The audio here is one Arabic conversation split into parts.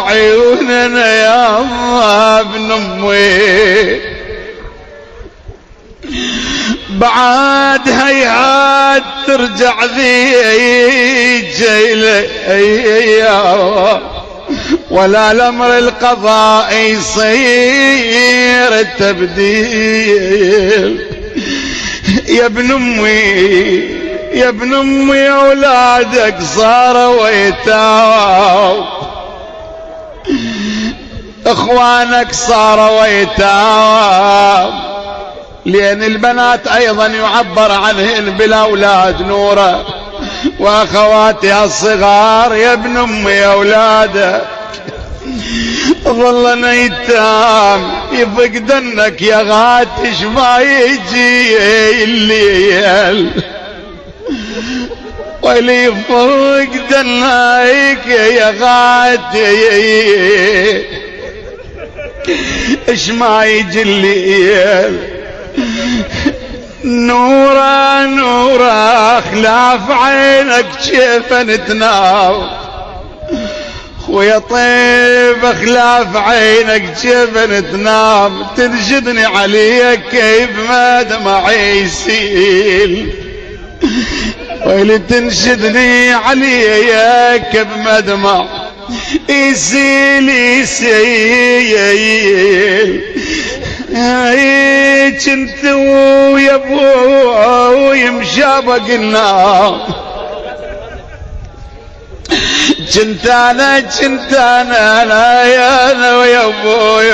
عيوننا يا ابن امي، بعد هيهات ترجع ذي جيلة ولا الأمر القضاء يصير التبديل. يا ابن أمي يا ابن أمي أولادك صاروا يتام، إخوانك صاروا يتام، لأن البنات أيضا يعبر عنهن بالأولاد نورة، وأخواتها الصغار يا ابن أمي أولادك ظلنا يتام. يفقدنك يا غاتش ما يجي الليل، واللي يفقدنك يا غاتي اش ما يجي الليل. نورا نورا خلاف عينك كيف نتنام، ويا طيب خلاف عينك كيف نتنام، تنشدني عليك كيف ما دمعي يسيل، ويلي تنشدني عليك كيف ما دمع يسيل يسيل. كنت ويا ابوي مشابق النار، كنت انا ويا ابوي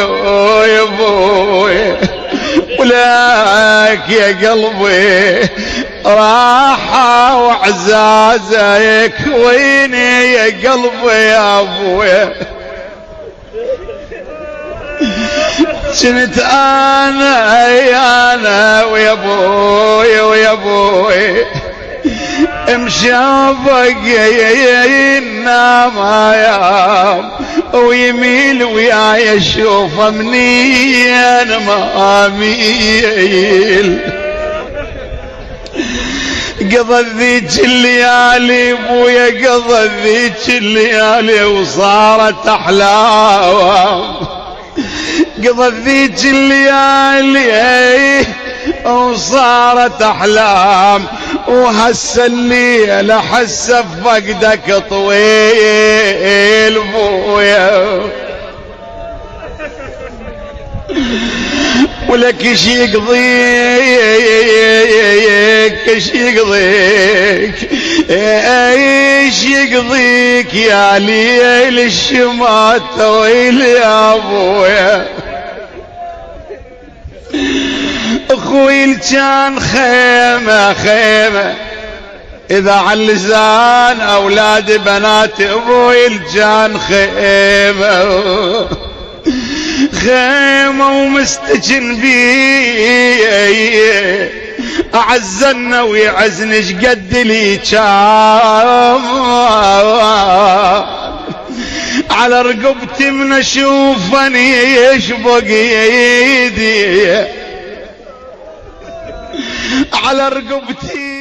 ولك يا قلبي راحة وعزازك ويني يا قلبي يا ابوي. كنت انا ويا ابوي مشابق ينام يام ويميل وياي اشوفه منين ما اميل. قضى ذيك الليالي ابويا قضى ذيك الليالي وصارت احلام، قضى ذيك الليالي وصارت احلام، وهسه الليل احس بفقدك طويل بويا. ولك ايش يقضيك ايش يقضيك ايش يقضيك يا ليل الشمات طويل يا ابويا. اخوي كان خيمة خيمة اذا على اللسان اولاد بنات ابوي كان خيمة خيمة ومستجن بي اعزنا ويعزنش قد لي كان على رقبتي من اشوفني يشبق يدي على رقبتي